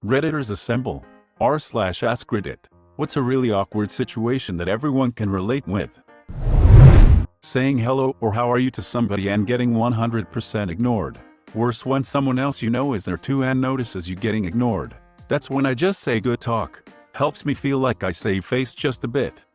Redditors assemble. r/AskReddit. What's a really awkward situation that everyone can relate with? Saying hello or how are you to somebody and getting 100% ignored. Worse when someone else you know is there too and notices you getting ignored. That's when I just say good talk. Helps me feel like I save face just a bit.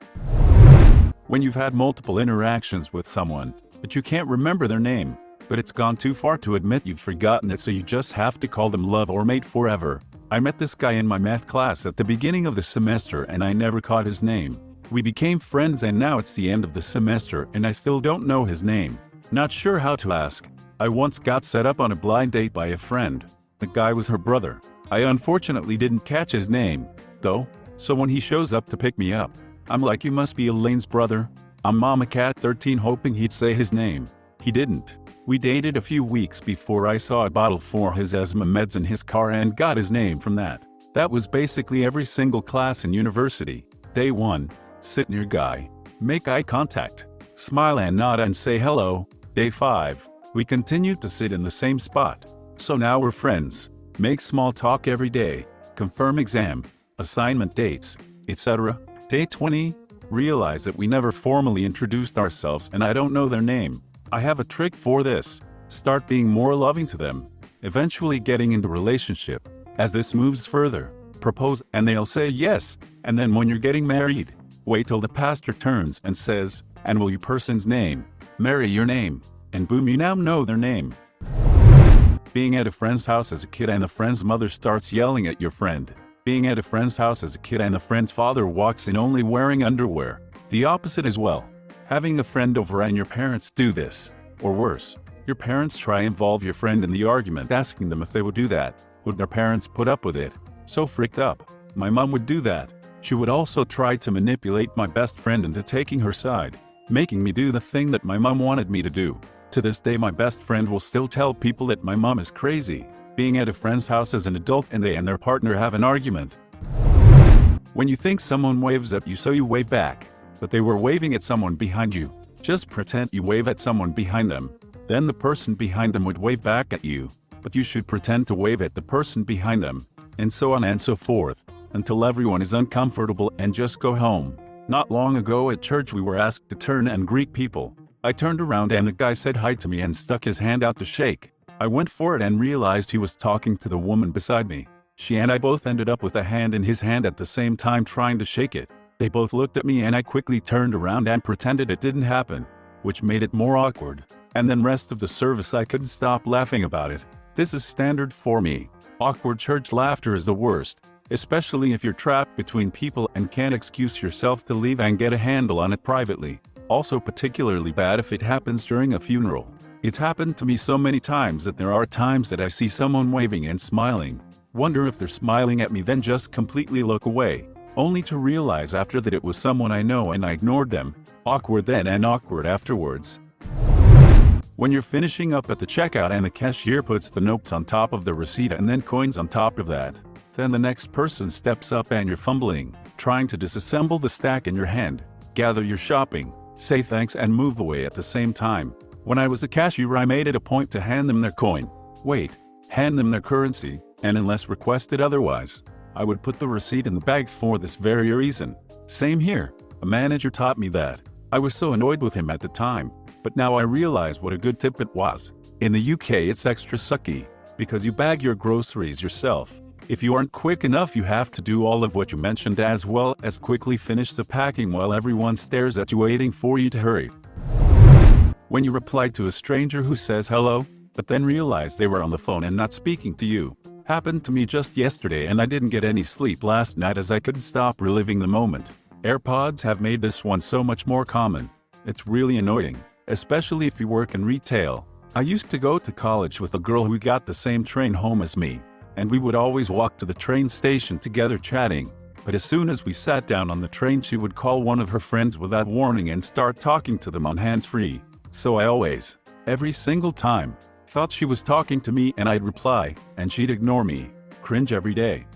When you've had multiple interactions with someone, but you can't remember their name, but it's gone too far to admit you've forgotten it, so you just have to call them love or mate forever. I met this guy in my math class at the beginning of the semester and I never caught his name. We became friends and now it's the end of the semester and I still don't know his name. Not sure how to ask. I once got set up on a blind date by a friend. The guy was her brother. I unfortunately didn't catch his name, though, so when he shows up to pick me up, I'm like, you must be Elaine's brother. I'm Mama Cat 13 hoping he'd say his name. He didn't. We dated a few weeks before I saw a bottle for his asthma meds in his car and got his name from that. That was basically every single class in university. Day 1, sit near guy. Make eye contact. Smile and nod and say hello. Day 5, we continued to sit in the same spot. So now we're friends. Make small talk every day. Confirm exam, assignment dates, etc. Day 20, realize that we never formally introduced ourselves and I don't know their name. I have a trick for this. Start being more loving to them. Eventually getting into relationship. As this moves further, propose and they'll say yes. And then when you're getting married, wait till the pastor turns and says, and will your person's name marry your name? And boom, you now know their name. Being at a friend's house as a kid and the friend's mother starts yelling at your friend. Being at a friend's house as a kid and the friend's father walks in only wearing underwear. The opposite as well. Having a friend over and your parents do this. Or worse, your parents try involve your friend in the argument asking them if they would do that. Would their parents put up with it? So freaked up. My mom would do that. She would also try to manipulate my best friend into taking her side, making me do the thing that my mom wanted me to do. To this day my best friend will still tell people that my mom is crazy. Being at a friend's house as an adult and they and their partner have an argument. When you think someone waves at you so you wave back, but they were waving at someone behind you, just pretend you wave at someone behind them. Then the person behind them would wave back at you, but you should pretend to wave at the person behind them, and so on and so forth, until everyone is uncomfortable and just go home. Not long ago at church we were asked to turn and greet people. I turned around and the guy said hi to me and stuck his hand out to shake. I went for it and realized he was talking to the woman beside me. She and I both ended up with a hand in his hand at the same time trying to shake it. They both looked at me and I quickly turned around and pretended it didn't happen, which made it more awkward. And then rest of the service I couldn't stop laughing about it. This is standard for me. Awkward church laughter is the worst, especially if you're trapped between people and can't excuse yourself to leave and get a handle on it privately. Also particularly bad if it happens during a funeral. It's happened to me so many times that there are times that I see someone waving and smiling, wonder if they're smiling at me, then just completely look away, only to realize after that it was someone I know and I ignored them. Awkward then and awkward afterwards. When you're finishing up at the checkout and the cashier puts the notes on top of the receipt and then coins on top of that, then the next person steps up and you're fumbling, trying to disassemble the stack in your hand, gather your shopping, say thanks and move away at the same time. When I was a cashier I made it a point to hand them their coin. Hand them their currency, and unless requested otherwise, I would put the receipt in the bag for this very reason. Same here. A manager taught me that. I was so annoyed with him at the time, but now I realize what a good tip it was. In the UK it's extra sucky, because you bag your groceries yourself. If you aren't quick enough you have to do all of what you mentioned as well as quickly finish the packing while everyone stares at you waiting for you to hurry. When you reply to a stranger who says hello, but then realize they were on the phone and not speaking to you. Happened to me just yesterday and I didn't get any sleep last night as I couldn't stop reliving the moment. AirPods have made this one so much more common. It's really annoying, especially if you work in retail. I used to go to college with a girl who got the same train home as me, and we would always walk to the train station together chatting. But as soon as we sat down on the train she would call one of her friends without warning and start talking to them on hands-free. So I always, every single time, thought she was talking to me and I'd reply, and she'd ignore me. Cringe every day.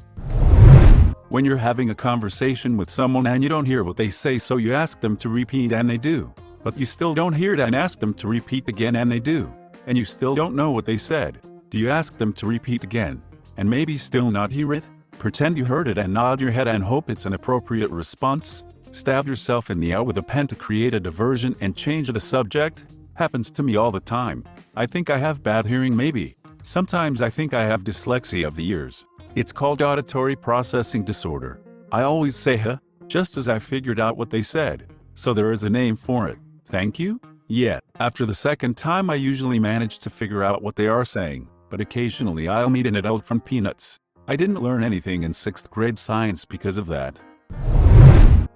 When you're having a conversation with someone and you don't hear what they say so you ask them to repeat and they do. But you still don't hear it and ask them to repeat again and they do. And you still don't know what they said. Do you ask them to repeat again? And maybe still not hear it? Pretend you heard it and nod your head and hope it's an appropriate response. Stab yourself in the eye with a pen to create a diversion and change the subject. Happens to me all the time. I think I have bad hearing maybe. Sometimes I think I have dyslexia of the ears. It's called auditory processing disorder. I always say huh, just as I figured out what they said. So there is a name for it. Thank you? Yeah. After the second time I usually manage to figure out what they are saying, but occasionally I'll meet an adult from peanuts. I didn't learn anything in 6th grade science because of that.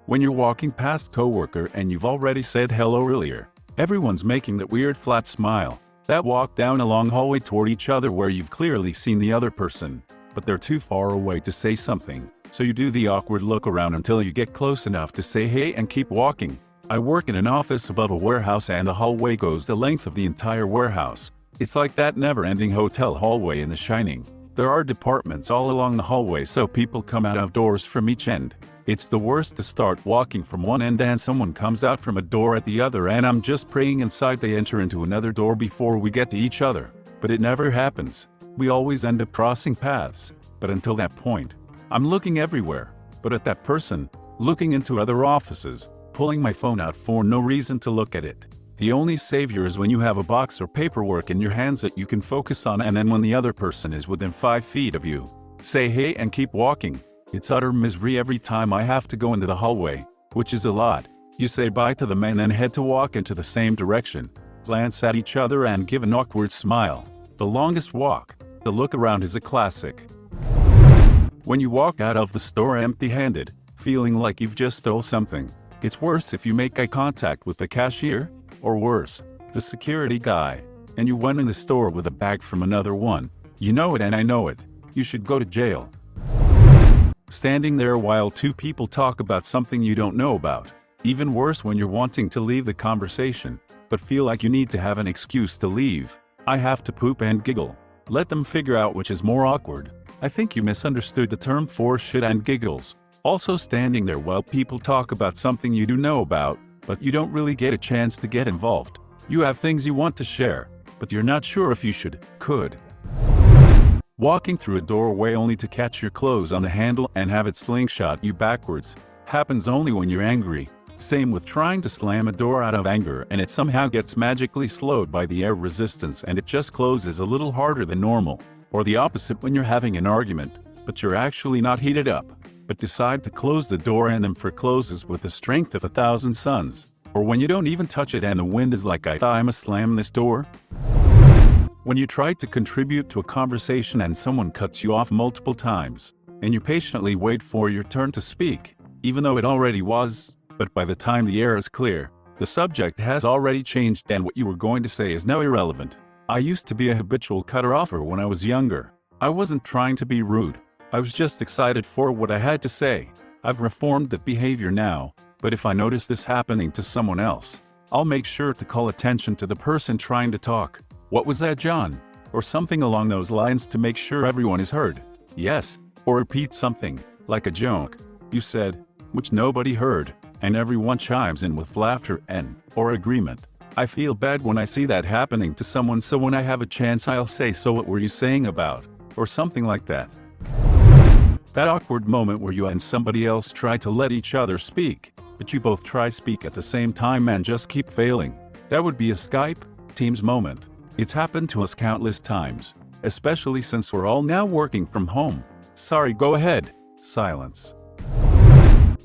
When you're walking past coworker and you've already said hello earlier, everyone's making that weird flat smile. That walk down a long hallway toward each other where you've clearly seen the other person, but they're too far away to say something. So you do the awkward look around until you get close enough to say hey and keep walking. I work in an office above a warehouse and the hallway goes the length of the entire warehouse. It's like that never-ending hotel hallway in The Shining. There are departments all along the hallway so people come out of doors from each end. It's the worst to start walking from one end and someone comes out from a door at the other and I'm just praying inside they enter into another door before we get to each other. But it never happens. We always end up crossing paths. But until that point, I'm looking everywhere, but at that person, looking into other offices, pulling my phone out for no reason to look at it. The only savior is when you have a box or paperwork in your hands that you can focus on and then when the other person is within 5 feet of you, say hey and keep walking. It's utter misery every time I have to go into the hallway, which is a lot. You say bye to the man then head to walk into the same direction, glance at each other and give an awkward smile. The longest walk, the look around is a classic. When you walk out of the store empty-handed, feeling like you've just stole something. It's worse if you make eye contact with the cashier, or worse, the security guy, and you went in the store with a bag from another one. You know it and I know it. You should go to jail. Standing there while two people talk about something you don't know about. Even worse when you're wanting to leave the conversation, but feel like you need to have an excuse to leave. I have to poop and giggle. Let them figure out which is more awkward. I think you misunderstood the term for shit and giggles. Also standing there while people talk about something you do know about, but you don't really get a chance to get involved. You have things you want to share, but you're not sure if you could. Walking through a doorway only to catch your clothes on the handle and have it slingshot you backwards happens only when you're angry. Same with trying to slam a door out of anger and it somehow gets magically slowed by the air resistance and it just closes a little harder than normal. Or the opposite when you're having an argument, but you're actually not heated up, but decide to close the door and then closes with the strength of 1,000 suns. Or when you don't even touch it and the wind is like I'ma slam this door. When you try to contribute to a conversation and someone cuts you off multiple times, and you patiently wait for your turn to speak, even though it already was, but by the time the air is clear, the subject has already changed and what you were going to say is now irrelevant. I used to be a habitual cutter-offer when I was younger. I wasn't trying to be rude. I was just excited for what I had to say. I've reformed that behavior now, but if I notice this happening to someone else, I'll make sure to call attention to the person trying to talk. What was that, John? Or something along those lines to make sure everyone is heard. Yes, or repeat something, like a joke you said, which nobody heard, and everyone chimes in with laughter or agreement. I feel bad when I see that happening to someone, so when I have a chance I'll say, so what were you saying about? Or something like that. That awkward moment where you and somebody else try to let each other speak, but you both try speak at the same time and just keep failing. That would be a Skype, Teams moment. It's happened to us countless times, especially since we're all now working from home. Sorry, go ahead. Silence.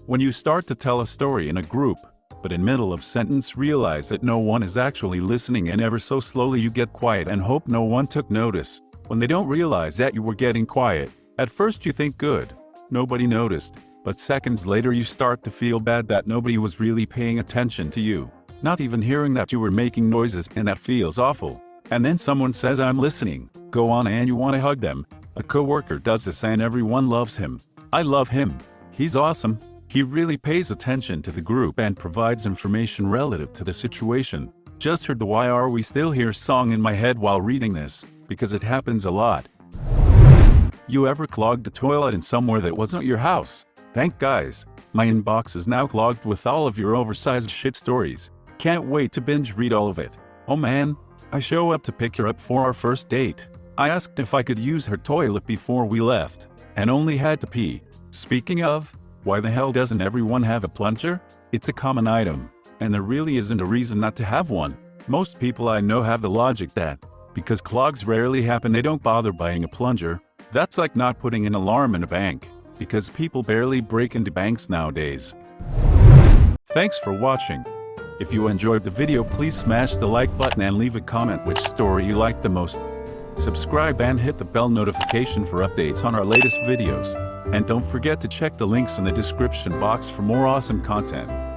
When you start to tell a story in a group, but in middle of sentence realize that no one is actually listening and ever so slowly you get quiet and hope no one took notice. When they don't realize that you were getting quiet, at first you think good, nobody noticed, but seconds later you start to feel bad that nobody was really paying attention to you, not even hearing that you were making noises, and that feels awful. And then someone says I'm listening, go on and you want to hug them. A coworker does this and everyone loves him. I love him. He's awesome. He really pays attention to the group and provides information relative to the situation. Just heard the Why Are We Still Here song in my head while reading this, because it happens a lot. You ever clogged the toilet in somewhere that wasn't your house? Thank guys, my inbox is now clogged with all of your oversized shit stories. Can't wait to binge read all of it. Oh man, I show up to pick her up for our first date. I asked if I could use her toilet before we left. and only had to pee. Speaking of, why the hell doesn't everyone have a plunger? It's a common item, and there really isn't a reason not to have one. Most people I know have the logic that, because clogs rarely happen, they don't bother buying a plunger. That's like not putting an alarm in a bank, because people barely break into banks nowadays. Thanks for watching. If you enjoyed the video, please smash the like button and leave a comment which story you liked the most. Subscribe and hit the bell notification for updates on our latest videos. And don't forget to check the links in the description box for more awesome content.